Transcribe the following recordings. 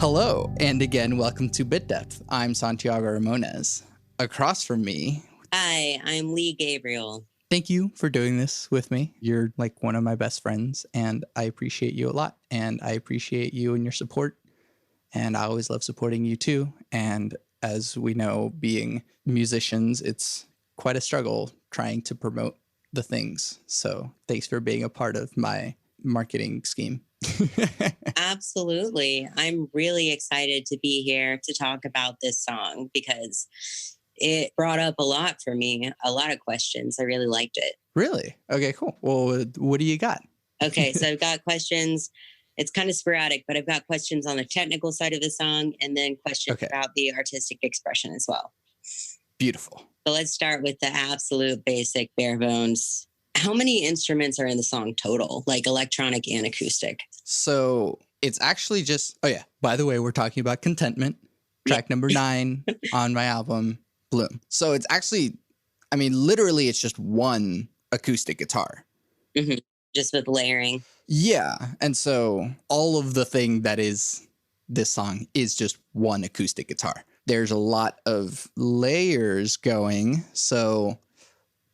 Hello, and again, welcome to Bit Depth. I'm Santiago Ramones. Across from me, Hi, I'm Lee Gabriel. thank you for doing this with me. You're like one of my best friends, and I appreciate you a lot. And I appreciate you and your support. And I always love supporting you too. And as we know, being musicians, it's quite a struggle trying to promote the things. So thanks for being a part of my marketing scheme. Absolutely. I'm really excited to be here to talk about this song because it brought up a lot for me, a lot of questions. I really liked it. Really? Okay, cool. Well, what do you got? Okay, so I've got questions. It's kind of sporadic, but I've got questions on the technical side of the song and then questions about the artistic expression as well. Beautiful. So let's start with the absolute basic bare bones. How many instruments are in the song total, like electronic and acoustic? So it's actually just, oh yeah, by the way, we're talking about Contentment, track number 9 on my album, Bloom. So it's actually, I mean, literally it's just one acoustic guitar. Mm-hmm. Just with layering. Yeah. And so all of the thing that is this song is just one acoustic guitar. There's a lot of layers going. So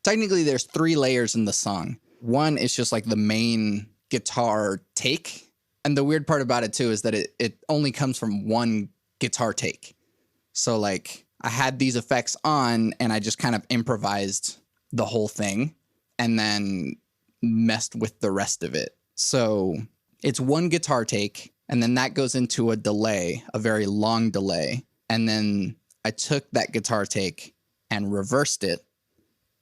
technically there's 3 layers in the song. One is just like the main guitar take. And the weird part about it too is that it only comes from one guitar take. So like I had these effects on and I just kind of improvised the whole thing and then messed with the rest of it. So it's one guitar take and then that goes into a delay, a very long delay. And then I took that guitar take and reversed it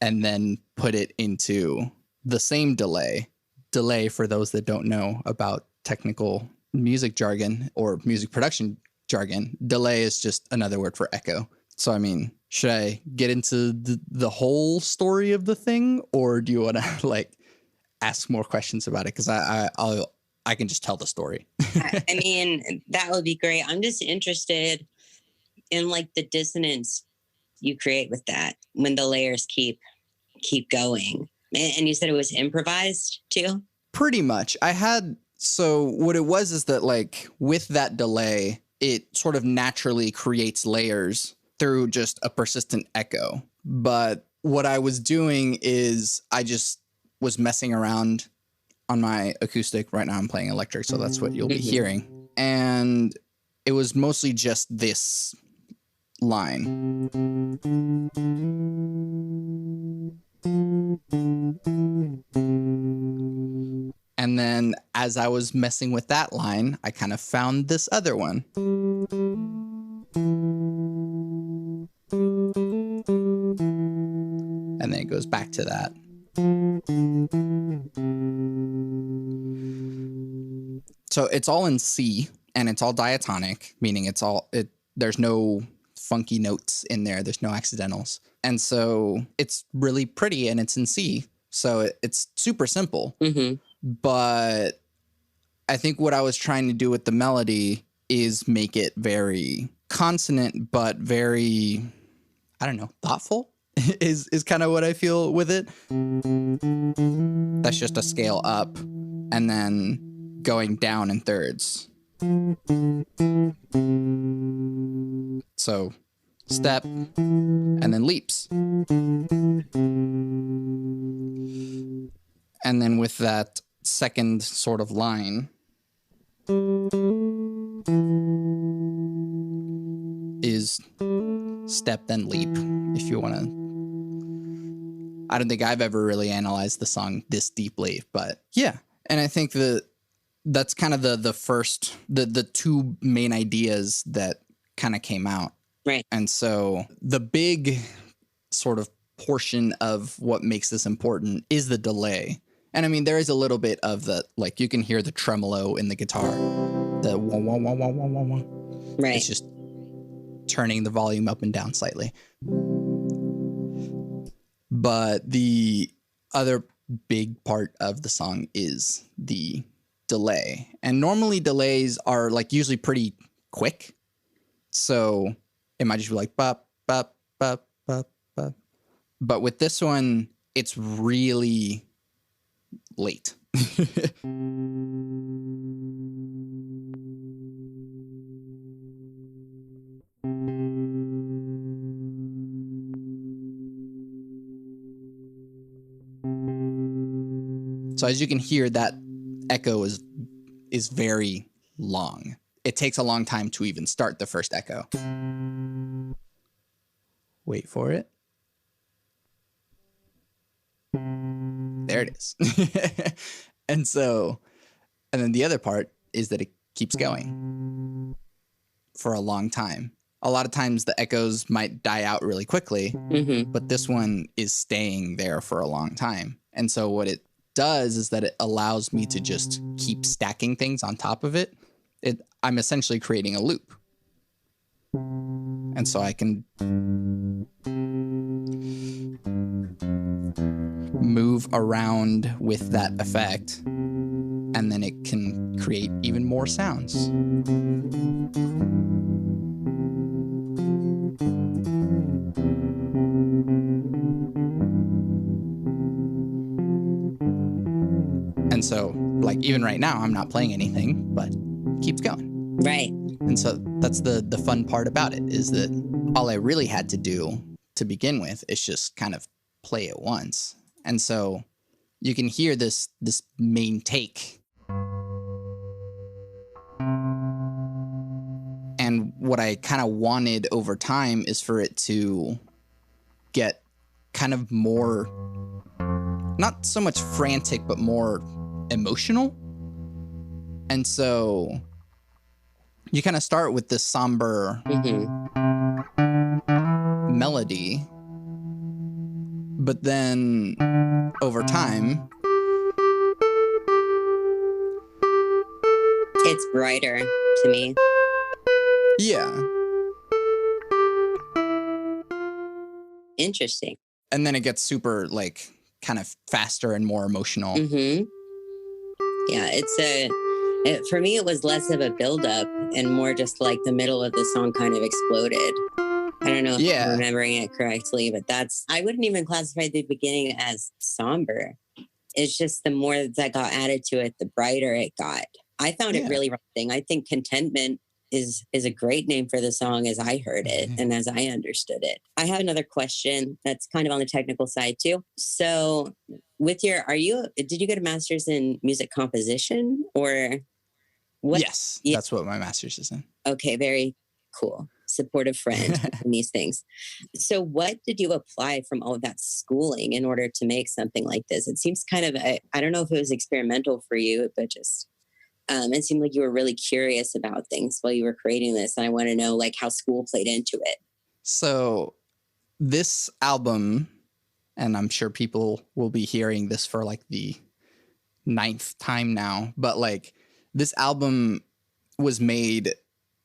and then put it into the same delay. Delay, for those that don't know about technical music jargon or music production jargon, delay is just another word for echo. So, I mean, should I get into the whole story of the thing, or do you want to like ask more questions about it? Because I can just tell the story. I mean, that would be great. I'm just interested in like the dissonance you create with that when the layers keep going. And you said it was improvised too? Pretty much. So what it was is that like with that delay, it sort of naturally creates layers through just a persistent echo. But what I was doing is I just was messing around on my acoustic. Right now I'm playing electric, so that's what you'll be hearing. And it was mostly just this line. And then as I was messing with that line, I kind of found this other one. And then it goes back to that. So it's all in C and it's all diatonic, meaning there's no funky notes in there. There's no accidentals. And so it's really pretty and it's in C. So it's super simple. Mm-hmm. But I think what I was trying to do with the melody is make it very consonant, but very, I don't know, thoughtful is kind of what I feel with it. That's just a scale up and then going down in thirds. So step and then leaps. And then with that second sort of line is step then leap, if you want to. I don't think I've ever really analyzed the song this deeply, but yeah. And I think that's kind of the first, the 2 main ideas that kind of came out. Right. And so the big sort of portion of what makes this important is the delay. And I mean, there is a little bit of the, like, you can hear the tremolo in the guitar. The wah, wah, wah, wah, wah, wah, wah. Right. It's just turning the volume up and down slightly. But the other big part of the song is the delay. And normally delays are like usually pretty quick. So it might just be like bop, bop, bop, bop, bop. But with this one, it's really late. So as you can hear, that echo is very long. It takes a long time to even start the first echo. Wait for it. There it is. And then the other part is that it keeps going for a long time. A lot of times the echoes might die out really quickly, but this one is staying there for a long time. And so what it does is that it allows me to just keep stacking things on top of it. I'm essentially creating a loop. And so I can move around with that effect, and then it can create even more sounds. And so, like, even right now, I'm not playing anything, but it keeps going. Right. And so that's the fun part about it, is that all I really had to do to begin with is just kind of play it once. And so you can hear this main take. And what I kind of wanted over time is for it to get kind of more, not so much frantic, but more emotional. And so you kind of start with this somber melody, but then over time, it's brighter to me. Yeah. Interesting. And then it gets super, like, kind of faster and more emotional. Yeah, for me, it was less of a buildup and more just like the middle of the song kind of exploded. I don't know if I'm remembering it correctly, but I wouldn't even classify the beginning as somber. It's just the more that got added to it, the brighter it got. I found it really interesting. I think Contentment is a great name for the song as I heard it and as I understood it. I have another question that's kind of on the technical side too. So with did you get a master's in music composition or what? Yes, that's what my master's is in. Okay, very cool. Supportive friend in these things. So what did you apply from all of that schooling in order to make something like this? It seems kind of, I don't know if it was experimental for you, but just it seemed like you were really curious about things while you were creating this. And I want to know like how school played into it. So this album, and I'm sure people will be hearing this for like the 9th time now, but like this album was made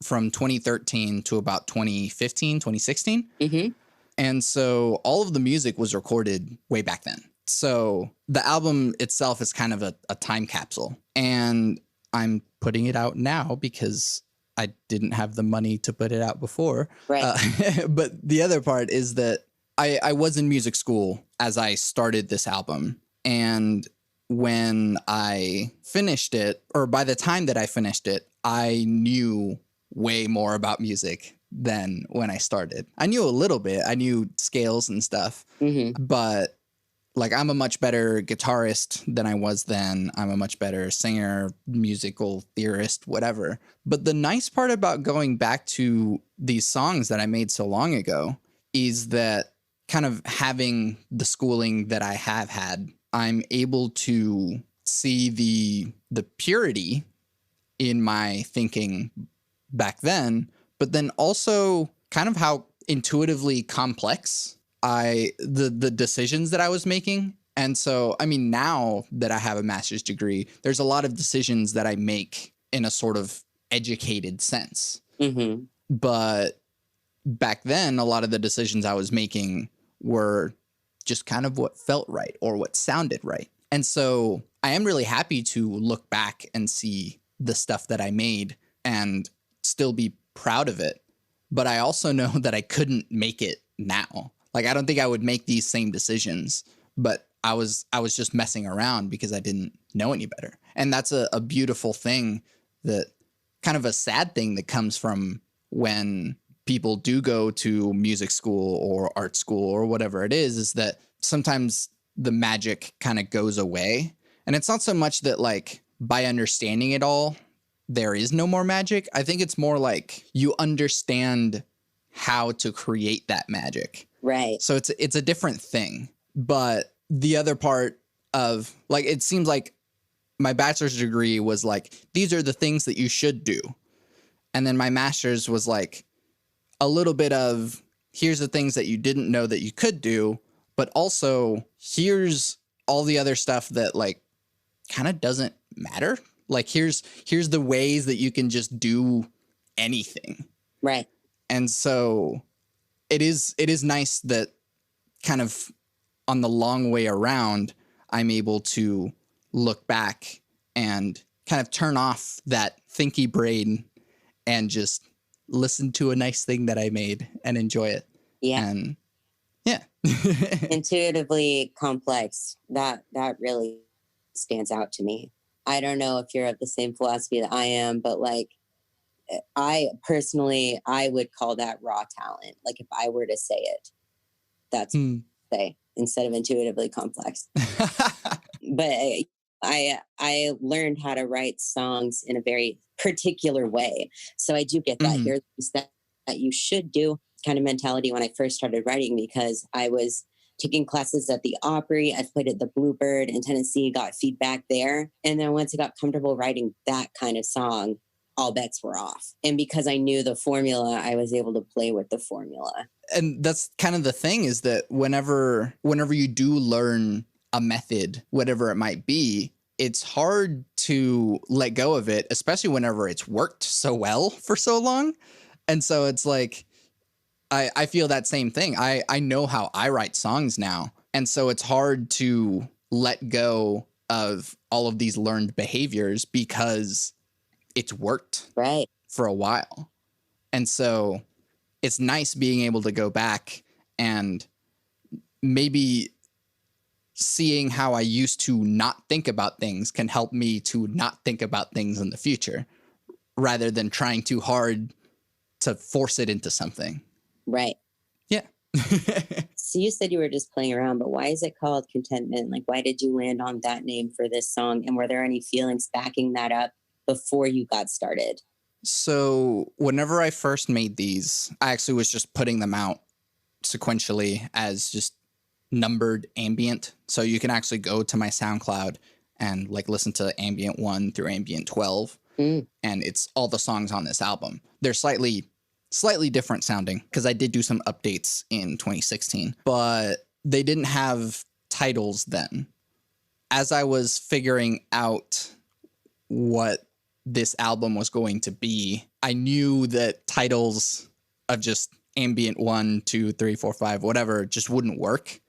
from 2013 to about 2015, 2016. And so all of the music was recorded way back then. So the album itself is kind of a time capsule. And I'm putting it out now because I didn't have the money to put it out before. Right. But the other part is that I was in music school as I started this album. And when I finished it, or by the time that I finished it, I knew way more about music than when I started. I knew a little bit. I knew scales and stuff. But like, I'm a much better guitarist than I was then. I'm a much better singer, musical theorist, whatever. But the nice part about going back to these songs that I made so long ago is that kind of having the schooling that I have had, I'm able to see the purity in my thinking back then, but then also kind of how intuitively complex the decisions that I was making. And so, I mean, now that I have a master's degree, there's a lot of decisions that I make in a sort of educated sense. But back then, a lot of the decisions I was making were just kind of what felt right or what sounded right. And so I am really happy to look back and see the stuff that I made and still be proud of it. But I also know that I couldn't make it now. Like, I don't think I would make these same decisions, but I was just messing around because I didn't know any better. And that's a beautiful thing, that kind of a sad thing that comes from when people do go to music school or art school or whatever it is that sometimes the magic kind of goes away. And it's not so much that like by understanding it all, there is no more magic. I think it's more like you understand how to create that magic. Right. So it's a different thing. But the other part of like, it seems like my bachelor's degree was like, these are the things that you should do. And then my master's was like a little bit of, here's the things that you didn't know that you could do, but also here's all the other stuff that like kind of doesn't matter. Like here's the ways that you can just do anything. Right. And so it is nice that kind of on the long way around, I'm able to look back and kind of turn off that thinky brain and just listen to a nice thing that I made and enjoy it. Yeah. And yeah. Intuitively complex. That really stands out to me. I don't know if you're of the same philosophy that I am, but like I personally, I would call that raw talent. Like if I were to say it, that's say instead of intuitively complex. But I learned how to write songs in a very particular way. So I do get that. Mm-hmm. Here's that you should do kind of mentality when I first started writing, because I was taking classes at the Opry. I played at the Bluebird in Tennessee, got feedback there. And then once I got comfortable writing that kind of song, all bets were off. And because I knew the formula, I was able to play with the formula. And that's kind of the thing, is that whenever you do learn a method, whatever it might be, it's hard to let go of it, especially whenever it's worked so well for so long. And so it's like, I feel that same thing. I know how I write songs now. And so it's hard to let go of all of these learned behaviors because it's worked right for a while. And so it's nice being able to go back and maybe seeing how I used to not think about things can help me to not think about things in the future, rather than trying too hard to force it into something. Right. Yeah. So you said you were just playing around, but why is it called Contentment? Like, why did you land on that name for this song? And were there any feelings backing that up before you got started? So whenever I first made these, I actually was just putting them out sequentially as just numbered ambient. So you can actually go to my SoundCloud and like listen to ambient 1 through ambient 12. And it's all the songs on this album. They're slightly different sounding because I did do some updates in 2016, but they didn't have titles then. As I was figuring out what this album was going to be, I knew that titles of just ambient 1, 2, 3, 4, 5, whatever, just wouldn't work.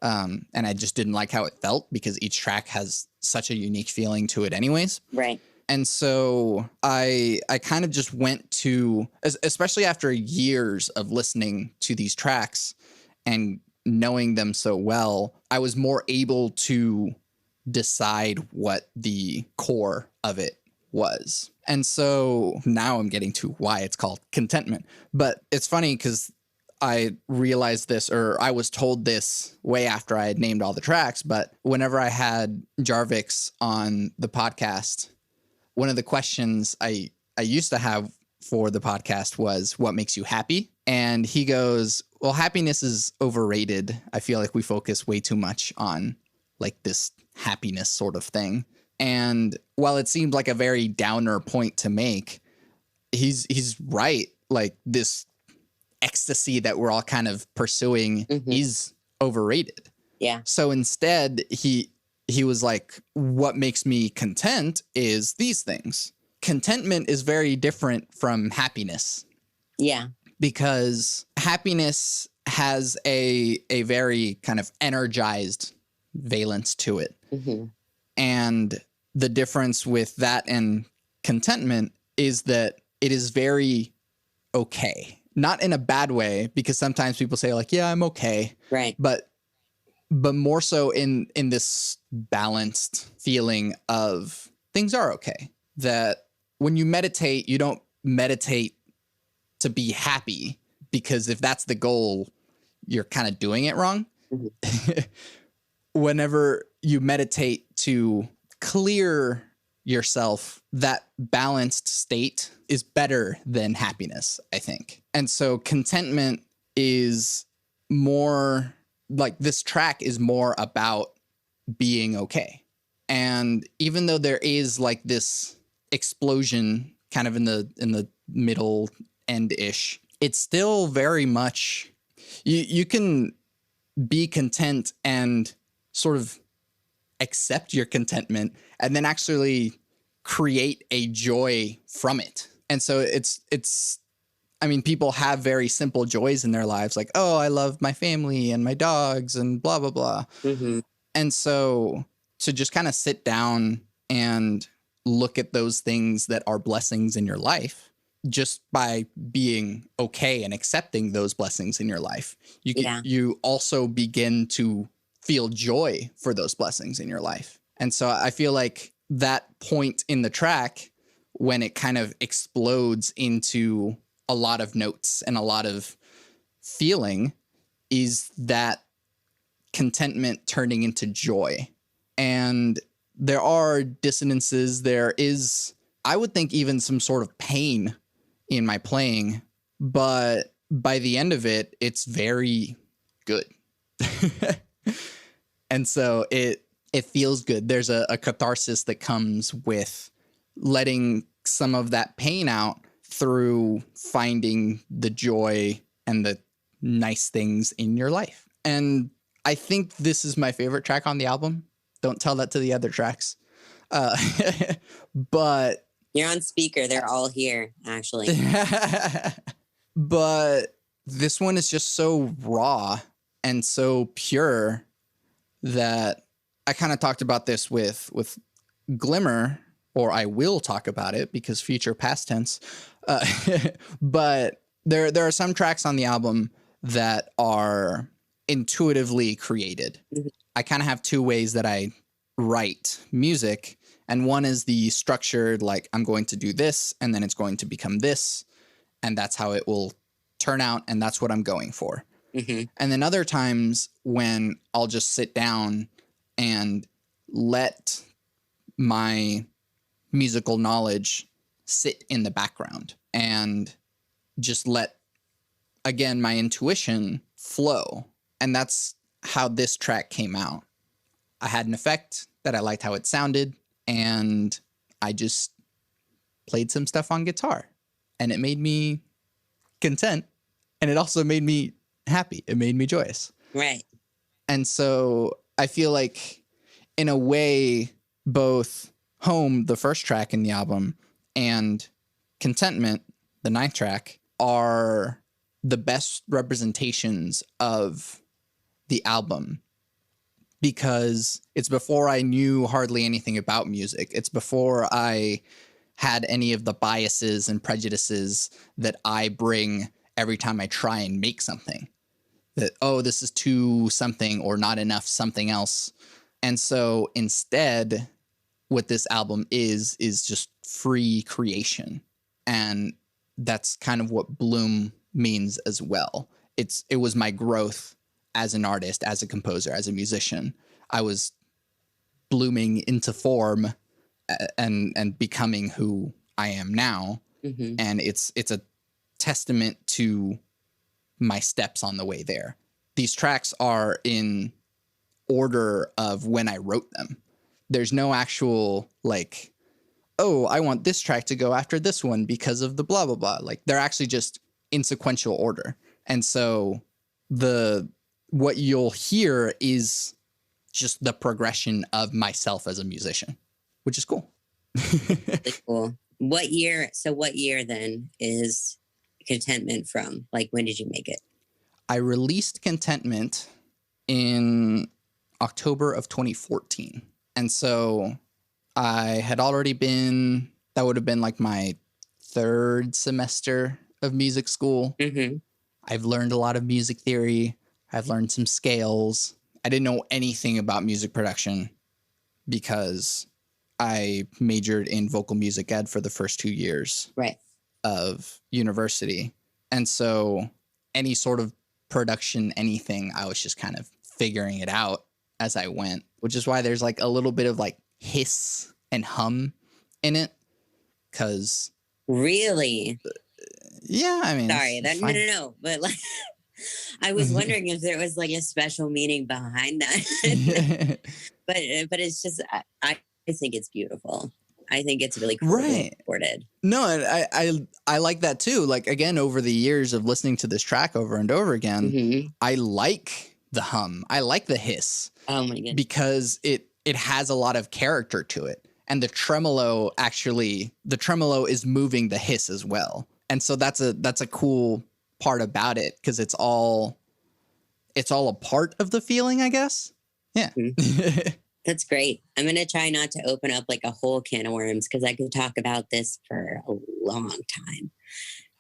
And I just didn't like how it felt because each track has such a unique feeling to it anyways. Right. And so I kind of just went to, especially after years of listening to these tracks and knowing them so well, I was more able to decide what the core of it was. And so now I'm getting to why it's called Contentment. But it's funny because I realized this, or I was told this way after I had named all the tracks, but whenever I had Jarvix on the podcast, one of the questions I used to have for the podcast was, what makes you happy? And he goes, well, happiness is overrated. I feel like we focus way too much on like this happiness sort of thing. And while it seemed like a very downer point to make, he's right. Like this ecstasy that we're all kind of pursuing is overrated. Yeah. So instead, he was like, what makes me content is these things. Contentment is very different from happiness. Yeah. Because happiness has a very kind of energized valence to it. And the difference with that and contentment is that it is very okay. Not in a bad way, because sometimes people say like, yeah, I'm okay. Right. But more so in this balanced feeling of things are okay. That when you meditate, you don't meditate to be happy, because if that's the goal, you're kind of doing it wrong. whenever you meditate to clear yourself, that balanced state is better than happiness, I think. And so contentment is more like, this track is more about being okay. And even though there is like this explosion kind of in the middle end-ish, it's still very much, you can be content and sort of accept your contentment and then actually create a joy from it. And so it's I mean, people have very simple joys in their lives, like, oh, I love my family and my dogs and blah blah blah. Mm-hmm. And so to just kind of sit down and look at those things that are blessings in your life, just by being okay and accepting those blessings in your life, you also begin to feel joy for those blessings in your life. And so I feel like that point in the track, when it kind of explodes into a lot of notes and a lot of feeling, is that contentment turning into joy. And there are dissonances. There is, I would think, even some sort of pain in my playing, but by the end of it, it's very good. And so it feels good. There's a catharsis that comes with letting some of that pain out through finding the joy and the nice things in your life. And I think this is my favorite track on the album. Don't tell that to the other tracks. But you're on speaker. They're all here, actually. But this one is just so raw and so pure that I kind of talked about this with Glimmer, or I will talk about it because future past tense. But there are some tracks on the album that are intuitively created. Mm-hmm. I kind of have two ways that I write music. And one is the structured, like, I'm going to do this and then it's going to become this. And that's how it will turn out. And that's what I'm going for. Mm-hmm. And then other times when I'll just sit down and let my musical knowledge sit in the background and just let, again, my intuition flow. And that's how this track came out. I had an effect that I liked how it sounded, and I just played some stuff on guitar, and it made me content, and it also made me happy. It made me joyous. Right. And so I feel like, in a way, both Home, the first track in the album, and Contentment, the 9th track, are the best representations of the album, because it's before I knew hardly anything about music. It's before I had any of the biases and prejudices that I bring every time I try and make something. That, oh, this is too something or not enough something else. And so instead, what this album is just free creation. And that's kind of what Bloom means as well. It was my growth as an artist, as a composer, as a musician. I was blooming into form and becoming who I am now. Mm-hmm. And it's a testament to my steps on the way there. These tracks are in order of when I wrote them. There's no actual, like, oh, I want this track to go after this one because of the blah, blah, blah. Like, they're actually just in sequential order. And so what you'll hear is just the progression of myself as a musician, which is cool. Really cool. What year then is Contentment from? Like, when did you make it? I released Contentment in October of 2014. And so I had already that would have been like my 3rd semester of music school. Mm-hmm. I've learned a lot of music theory. I've learned some scales. I didn't know anything about music production because I majored in vocal music ed for the first 2 years of university. And so any sort of production, anything, I was just kind of figuring it out as I went, which is why there's like a little bit of like hiss and hum in it. Cause Really? yeah, I mean, Sorry, it's no, fine. no, no. But like, I was wondering if there was like a special meaning behind that. but it's just, I think it's beautiful. I think it's really cool Right. recorded. No, and I like that too. Like, again, over the years of listening to this track over and over again, I like the hum. I like the hiss. Oh my goodness. Because it has a lot of character to it. And the tremolo is moving the hiss as well. And so that's a cool part about it, because it's all a part of the feeling, I guess. Yeah. That's great. I'm going to try not to open up like a whole can of worms, because I could talk about this for a long time.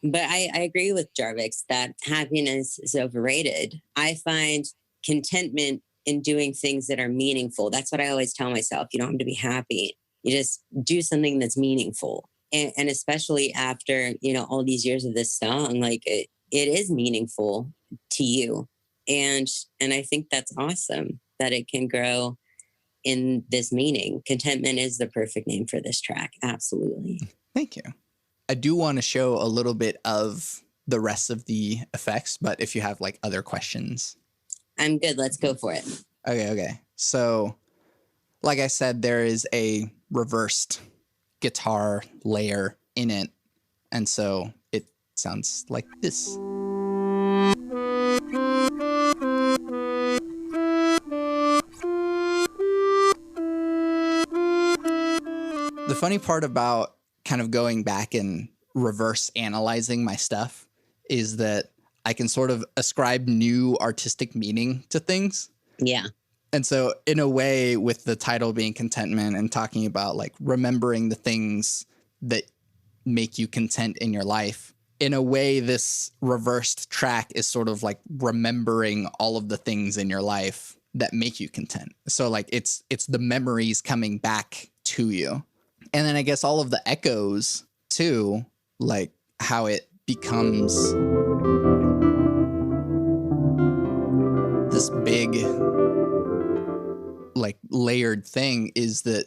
But I agree with Jarvix that happiness is overrated. I find contentment in doing things that are meaningful. That's what I always tell myself. You don't have to be happy. You just do something that's meaningful. And especially after, all these years of this song, like it is meaningful to you. And I think that's awesome that it can grow in this meaning. Contentment is the perfect name for this track. Absolutely. Thank you. I do want to show a little bit of the rest of the effects, but if you have like other questions. I'm good. Let's go for it. Okay. So, like I said, there is a reversed guitar layer in it. And so it sounds like this. The funny part about kind of going back and reverse analyzing my stuff is that I can sort of ascribe new artistic meaning to things. Yeah. And so in a way, with the title being Contentment and talking about like remembering the things that make you content in your life, in a way, this reversed track is sort of like remembering all of the things in your life that make you content. So like it's the memories coming back to you. And then I guess all of the echoes too, like how it becomes this big like layered thing, is that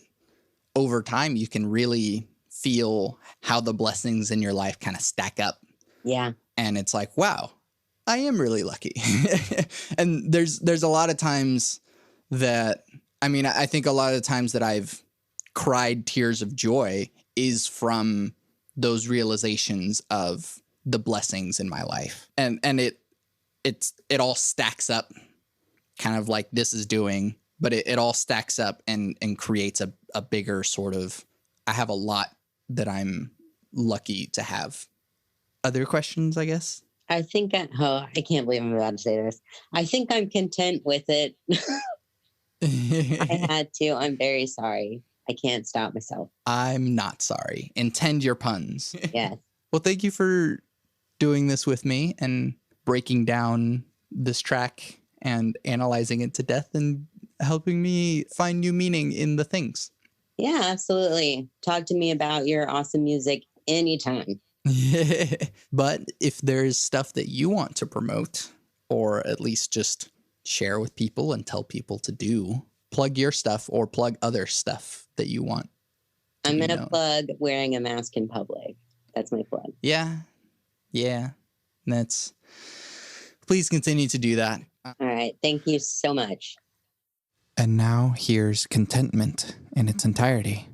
over time you can really feel how the blessings in your life kind of stack up. Yeah. And it's like, wow, I am really lucky. And there's a lot of times that, I mean, I think a lot of the times that I've cried tears of joy is from those realizations of the blessings in my life. And it all stacks up kind of like this is doing, but it all stacks up and creates a bigger sort of, I have a lot that I'm lucky to have. Other questions, I guess? I think, I can't believe I'm about to say this. I think I'm content with it. I had to. I'm very sorry. I can't stop myself. I'm not sorry. Intend your puns. Yes. Well, thank you for doing this with me and breaking down this track and analyzing it to death and helping me find new meaning in the things. Yeah, absolutely. Talk to me about your awesome music anytime. But if there's stuff that you want to promote, or at least just share with people and tell people to do, plug your stuff or plug other stuff that you want. I'm going to plug wearing a mask in public. That's my plug. Yeah. Please continue to do that. All right. Thank you so much. And now here's Contentment in its entirety.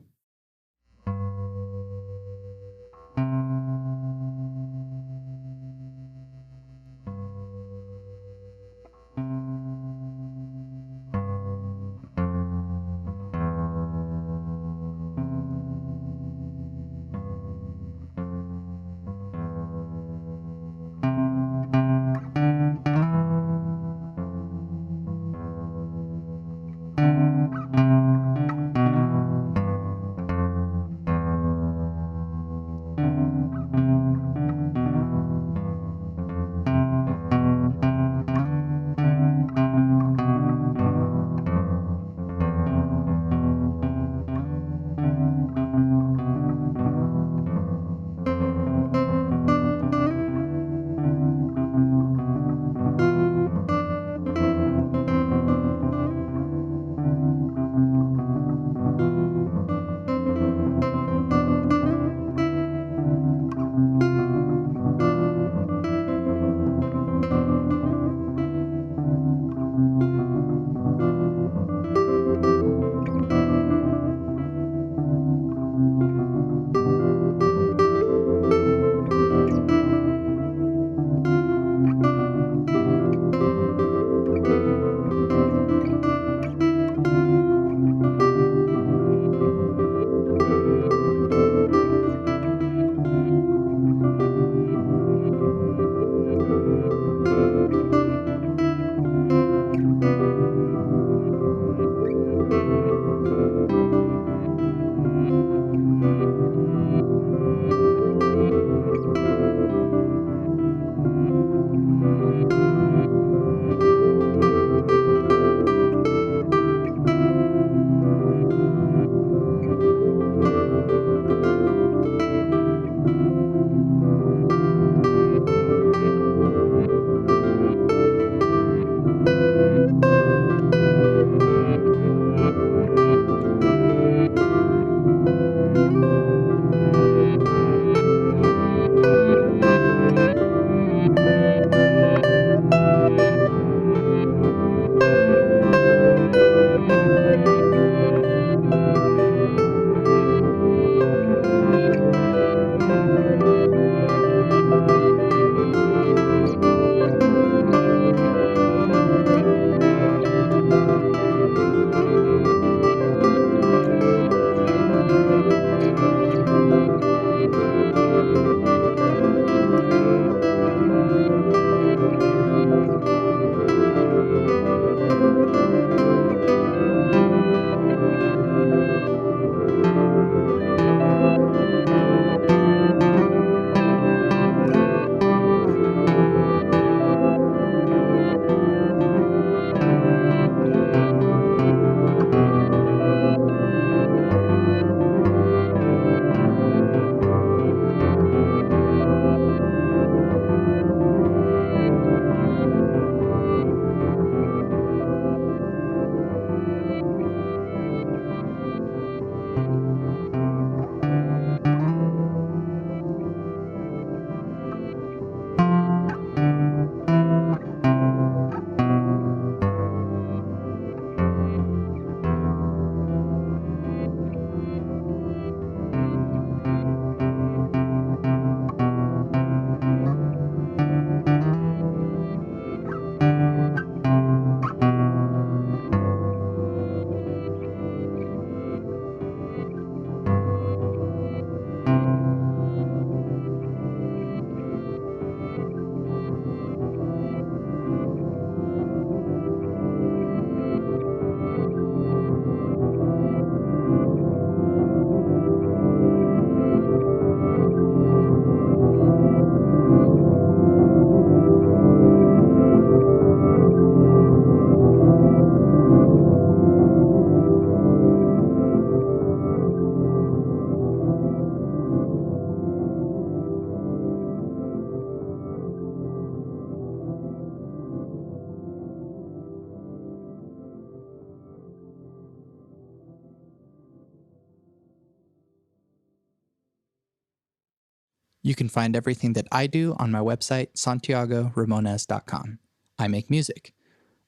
You can find everything that I do on my website, santiagoramones.com. I make music.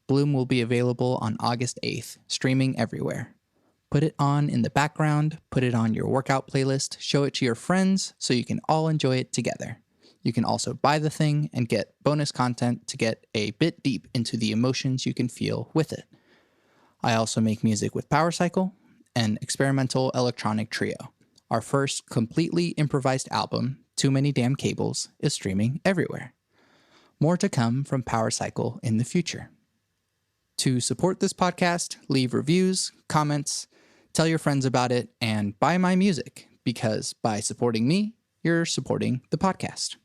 Bloom will be available on August 8th, streaming everywhere. Put it on in the background, put it on your workout playlist, show it to your friends so you can all enjoy it together. You can also buy the thing and get bonus content to get a bit deep into the emotions you can feel with it. I also make music with Power Cycle, an experimental electronic trio. Our first completely improvised album, Too Many Damn Cables, is streaming everywhere. More to come from Power Cycle in the future. To support this podcast, leave reviews, comments, tell your friends about it, and buy my music, because by supporting me, you're supporting the podcast.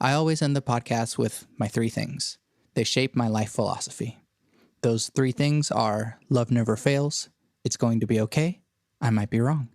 I always end the podcast with my 3 things. They shape my life philosophy. Those 3 things are: love never fails, it's going to be okay, I might be wrong.